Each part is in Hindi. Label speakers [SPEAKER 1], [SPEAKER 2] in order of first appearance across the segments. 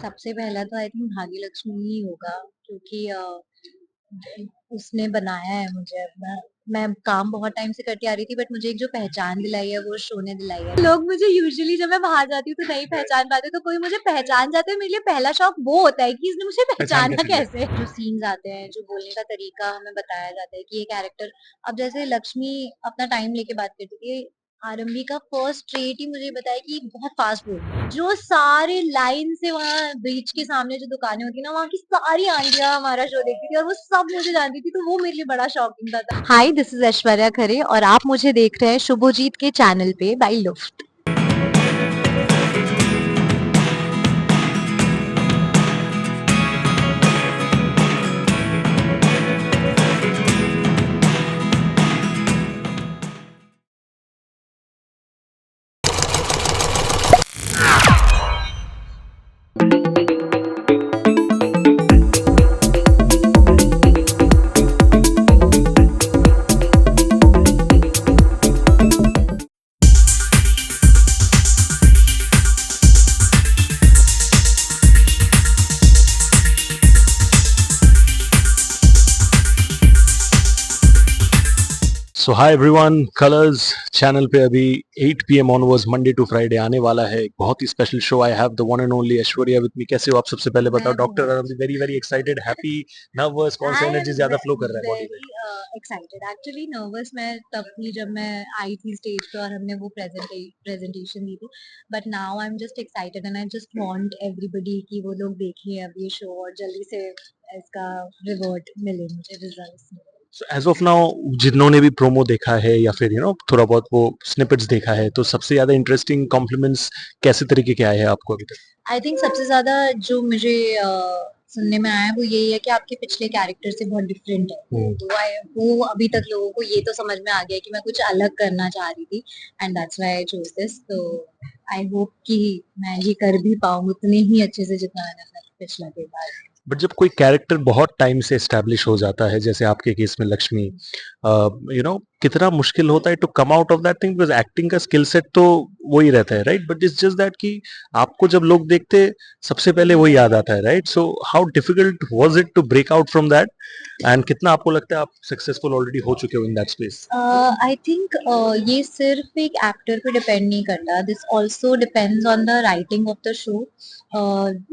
[SPEAKER 1] सबसे पहला तो आई थिंक भाग्य लक्ष्मी ही होगा क्योंकि उसने बनाया है मुझे। मैं काम बहुत टाइम से करती आ रही थी बट मुझे एक जो पहचान दिलाई है वो शो ने दिलाई है। लोग मुझे यूजुअली जब मैं बाहर जाती हूँ तो नहीं पहचान पाते, तो कोई मुझे पहचान जाते हैं मेरे लिए पहला शौक वो होता है कि इसने मुझे
[SPEAKER 2] पहचान
[SPEAKER 1] पहचाना
[SPEAKER 2] कैसे लिया?
[SPEAKER 1] कैसे। जो सीन्स आते हैं, जो बोलने का तरीका हमें बताया जाता है कि ये कैरेक्टर, अब जैसे लक्ष्मी अपना टाइम लेके बात करती थी, आरंभी का फर्स्ट ट्रेट ही मुझे बताया कि बहुत फास्ट बोल, जो सारे लाइन से वहाँ ब्रिज के सामने जो दुकानें होती है ना, वहाँ की सारी आंटियां हमारा शो देखती थी और वो सब मुझे जानती थी, तो वो मेरे लिए बड़ा शॉकिंग था। हाय, दिस इज ऐश्वर्या खरे और आप मुझे देख रहे हैं शुभोजीत के चैनल पे बाय लुफ्ट।
[SPEAKER 2] So hi everyone, Colors channel पे अभी 8 PM onwards Monday to Friday आने वाला है एक बहुत ही special show. I have the one and only Aishwarya with me. कैसे हो आप? सबसे पहले बताओ।
[SPEAKER 1] मैं
[SPEAKER 2] डॉक्टर
[SPEAKER 1] बहुत
[SPEAKER 2] are very very excited, happy, nervous? कौन सा
[SPEAKER 1] आई एम
[SPEAKER 2] एनर्जी ज्यादा फ्लो कर रहा है बॉडी में?
[SPEAKER 1] वेरी एक्साइटेड, एक्चुअली नर्वस मैं तब थी जब मैं आई थी स्टेज पे और हमने वो प्रेजेंटेशन दी थी, but now I am just excited and I just want everybody कि वो लोग देखें अब ये शो और जल्दी से इसका रिवॉर्ड मिले मुझे, रिजल्ट्स मिले।
[SPEAKER 2] सो एज ऑफ नाउ, जिन्होंने भी प्रोमो देखा है या फिर थोड़ा बहुत वो स्निपेट्स देखा है, तो सबसे ज्यादा इंटरेस्टिंग कॉम्प्लीमेंट्स कैसे तरीके के आए हैं आपको अभी तक?
[SPEAKER 1] आई थिंक सबसे ज्यादा जो मुझे सुनने में आया है वो यही है कि आपके पिछले कैरेक्टर से बहुत डिफरेंट है, तो वो अभी तक लोगों को ये तो समझ में आ गया कि मैं कुछ अलग करना चाह रही थी and that's why I chose this. तो आई होप कि मैं ये कर भी पाऊँ उतने ही अच्छे से जितना मैंने अपना पिछला किरदार।
[SPEAKER 2] बट जब कोई कैरेक्टर बहुत टाइम से एस्टेब्लिश हो जाता है, जैसे आपके केस में लक्ष्मी, कितना मुश्किल होता है to come out of that thing, because acting का स्किल सेट तो वही रहता है, right? But it's just that कि आपको जब लोग देखते सबसे पहले वही याद आता है, right? So how difficult was it to break out from that, and कितना आपको लगता है आप सक्सेसफुल ऑलरेडी हो चुके हो in that space?
[SPEAKER 1] I think ये सिर्फ एक एक्टर पे डिपेंड नहीं करता, this also depends on the writing of the show.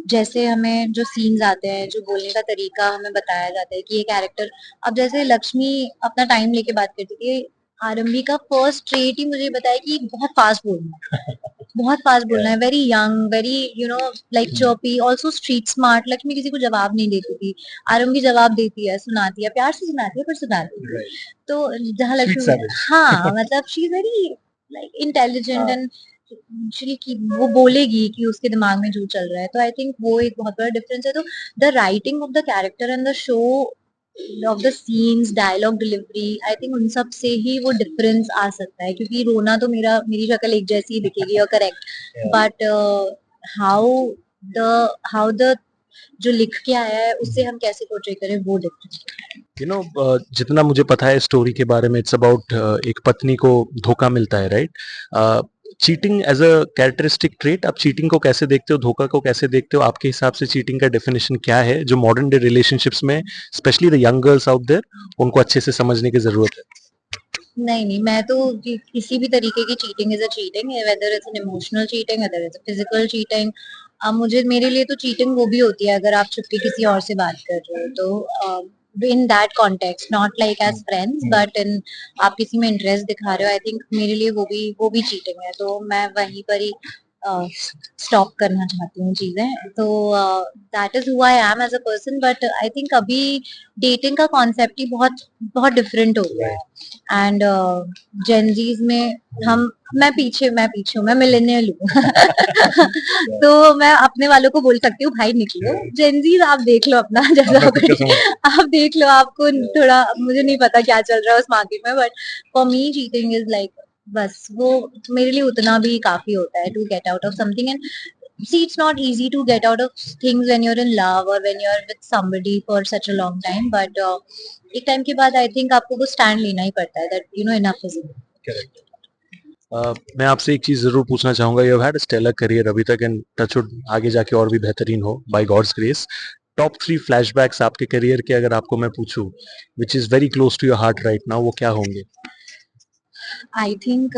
[SPEAKER 1] जैसे हमें जो सीन्स आते हैं, जो बोलने का तरीका हमें बताया जाता है कि ये कैरेक्टर, अब जैसे लक्ष्मी अपना टाइम लेके बात करती थी, आरंभी का फर्स्ट ट्रेट ही मुझे बताया कि बहुत फास्ट बोलना है, बहुत फास्ट बोलना है, very young, very like chirpy, also street smart. Lakshmi किसी को जवाब नहीं देती थी, आरंभी जवाब देती है, सुनाती है, प्यार से सुनाती है पर सुनाती है। तो जहाँ
[SPEAKER 2] स्वीट
[SPEAKER 1] लक्ष्मी,
[SPEAKER 2] सैविज।
[SPEAKER 1] हाँ मतलब she is very like intelligent and actually कि वो बोलेगी कि उसके दिमाग में जो चल रहा है, तो आई थिंक वो एक बहुत बड़ा डिफरेंस है। तो the writing of the character and the show of the scenes, dialogue delivery, I think उन सब से ही वो डिफरेंस आ सकता है, क्योंकि रोना तो मेरी शक्ल एक जैसी ही दिखेगी और correct, but how the how the जो लिख के आया है उससे हम कैसे पोर्ट्रे करें वो डिफरेंट।
[SPEAKER 2] जितना मुझे पता है स्टोरी के बारे में, इट्स अबाउट एक पत्नी को धोखा मिलता है, right? Cheating as a characteristic trait, आप चीटिंग को कैसे देखते हो, धोखा को कैसे देखते हो? आपके हिसाब से चीटिंग का डेफिनेशन क्या है, जो मॉडर्न डे रिलेशनशिप्स में specially the young girls out there उनको अच्छे से समझने की जरूरत है?
[SPEAKER 1] नहीं नहीं, मैं तो किसी भी तरीके की cheating is a cheating, whether it's an emotional cheating, whether it's physical cheating. अब मुझे, मेरे लिए तो चीटिंग वो भी होती है अगर आप छुप के किसी और से बात कर रहे हो, तो in that context, not like as friends but in, आप किसी में इंटरेस्ट दिखा रहे हो, आई थिंक मेरे लिए वो भी चीटिंग है, तो मैं वहीं पर ही स्टॉप करना चाहती हूँ चीजें। तो that is who I am as a person, but I think अभी डेटिंग का कॉन्सेप्ट ही बहुत बहुत डिफरेंट हो गया है एंड जेनजीज में हम, मैं पीछे हूँ, मैं मिलेनियल हूँ तो मैं अपने वालों को बोल सकती हूँ भाई निकलो, जेनजीज आप देख लो अपना जैसा आप देख लो, आपको थोड़ा, मुझे नहीं पता क्या चल रहा है उस मार्केट में, but for me cheating is like, बस वो मेरे लिए उतना भी काफी होता है to get out of something. And see, it's not easy to get out of things when you're in love or when you're with somebody for such a long time, but एक टाइम के बाद आई थिंक आपको वो स्टैंड लेना ही पड़ता है दैट इनफ इज इनफ।
[SPEAKER 2] मैं आपसे एक चीज जरूर पूछना चाहूंगा, you have had a stellar career अभी तक, एंड टचवुड आगे जाके और भी बेहतरीन हो by God's grace. Top 3 flashbacks आपके करियर के अगर आपको मैं पूछूं, which is very close to your heart right now, वो क्या होंगे?
[SPEAKER 1] आई थिंक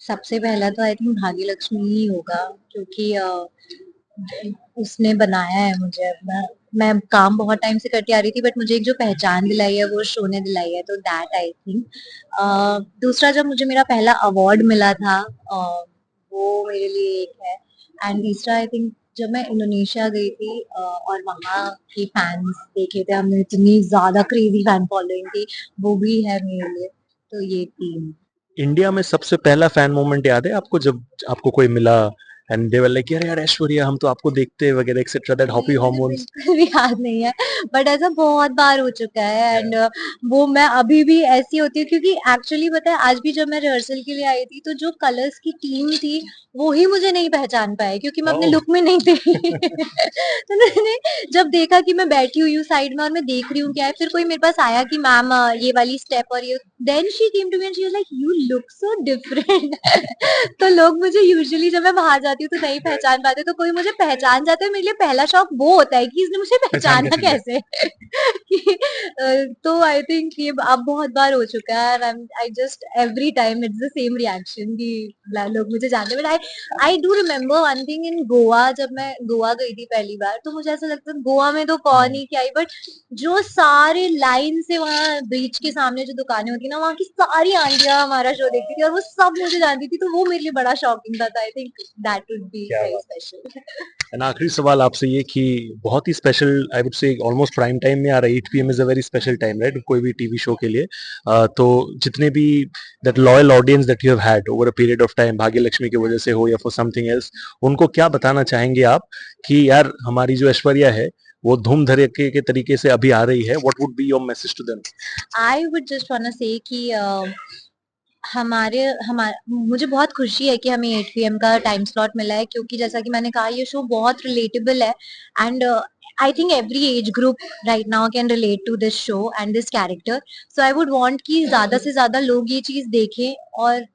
[SPEAKER 1] सबसे पहला तो आई थिंक भाग्य लक्ष्मी ही होगा, क्योंकि उसने बनाया है मुझे। मैं काम बहुत टाइम से करती आ रही थी, बट मुझे एक जो पहचान दिलाई है वो शो ने दिलाई है, तो दैट आई थिंक। दूसरा, जब मुझे मेरा पहला अवार्ड मिला था, वो मेरे लिए एक है। एंड तीसरा आई थिंक जब मैं इंडोनेशिया गई थी, और वहाँ की फैंस देखे थे हमने, इतनी ज्यादा क्रेजी फैन फॉलोइंग थी, वो भी है मेरे लिए। तो ये तीन।
[SPEAKER 2] इंडिया में सबसे पहला फैन मोमेंट याद है आपको, जब आपको कोई मिला एंड दे वर लाइक यार यार ऐश्वर्या हम तो आपको देखते हैं वगैरह एक्सेट्रा, दैट
[SPEAKER 1] नहीं,
[SPEAKER 2] हॉपी
[SPEAKER 1] मुझे
[SPEAKER 2] हार्मोन्स?
[SPEAKER 1] बिल्कुल भी याद नहीं है, बट ऐसा बहुत बार हो चुका है। एंड वो मैं अभी भी ऐसी होती हूँ, क्योंकि एक्चुअली पता है, आज भी जब मैं रिहर्सल के लिए आई थी, तो जो कलर्स की टीम थी वो ही मुझे नहीं पहचान पाए, क्योंकि मैं अपने
[SPEAKER 2] ओह।
[SPEAKER 1] लुक में नहीं थी। तो उन्होंने जब देखा कि मैं बैठी हुई हूँ साइड में और मैं देख रही हूँ क्या है, फिर कोई मेरे पास आया कि मैम ये वाली स्टेप और ये, then she came to me and she was like you look so different. तो लोग मुझे यूजुअली जब मैं बाहर जाती हूँ तो नहीं पहचान पाते, तो कोई मुझे पहचान जाता है, मेरे लिए पहला शौक वो होता है कि इसने मुझे
[SPEAKER 2] पहचान
[SPEAKER 1] पहचाना
[SPEAKER 2] कैसे लिया?
[SPEAKER 1] कैसे। कि, तो आई थिंक ये अब बहुत बार हो चुका है, and I just every time it's the same reaction कि लोग मुझे जानते हैं। But I do remember one thing in Goa, जब मैं गोवा गई थी पहली बार, तो मुझे ऐसा लगता है गोवा में तो कौन ही क्या ही, बट जो सारे लाइन से वहाँ बीच के सामने जो दुकानें होती है ना, वहाँ की सारी आंटियां हमारा शो देखती थी और वो सब मुझे जानती थी, तो वो मेरे लिए बड़ा शॉकिंग था। I think that would be
[SPEAKER 2] क्या
[SPEAKER 1] वेरी
[SPEAKER 2] बात।
[SPEAKER 1] स्पेशल।
[SPEAKER 2] एंड आखिरी सवाल आपसे ये कि बहुत ही special, I would say almost prime time में आ रहा है, 8 PM is a very special time right, कोई भी टीवी शो के लिए। तो जितने भी that loyal audience that you have had over a period of time, Bhagya Lakshmi की वजह से हो या फॉर समथिंग एल्स, उनको क्या बताना चाहेंगे आप कि यार हमारी जो ऐश्वर्या है वो धूम धड़के के तरीके से अभी आ रही है, what would be your message to them?
[SPEAKER 1] I would just want say कि मुझे बहुत खुशी है कि हमें 8 PM का टाइम स्लॉट मिला है, क्योंकि जैसा कि मैंने कहा, ये शो बहुत रिलेटेबल है। And I think every age group right now can relate to this show and this character. So I would want कि ज्यादा से ज्यादा लोग ये चीज देखें, और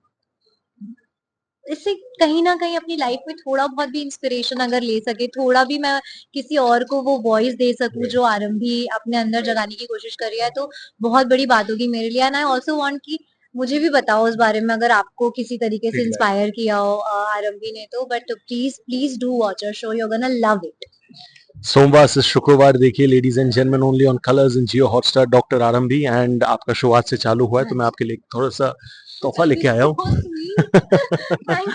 [SPEAKER 1] इससे कहीं ना कहीं अपनी लाइफ में थोड़ा बहुत भी इंस्पिरेशन अगर ले सके, थोड़ा भी मैं किसी और को वो वॉइस दे सकूं जो आरंभी अपने अंदर जगाने की कोशिश कर रही है, तो बहुत बड़ी बात होगी मेरे लिए। एंड आई ऑल्सो वांट कि मुझे भी बताओ उस बारे में, अगर आपको किसी तरीके से इंस्पायर किया हो आरंभी ने, तो but please please do watch our show, you are gonna love it.
[SPEAKER 2] सोमवार से शुक्रवार देखिए ladies and gentleman, only on Colors in Jio Hotstar, doctor Aarambhi. And आपका शो आज से चालू हुआ है, तो मैं आपके लिए थोड़ा सा तोहफा लेके आया हूँ।
[SPEAKER 1] Thank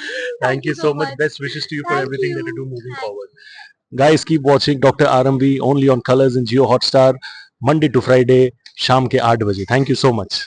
[SPEAKER 2] thank
[SPEAKER 1] you
[SPEAKER 2] you
[SPEAKER 1] so
[SPEAKER 2] so much,
[SPEAKER 1] much.
[SPEAKER 2] Best wishes to you for
[SPEAKER 1] thank
[SPEAKER 2] everything that you
[SPEAKER 1] you.
[SPEAKER 2] Do moving forward. Guys keep watching doctor Arambhi only on Colors in Jio Hotstar, Monday to Friday शाम के 8 बजे। Thank you so much.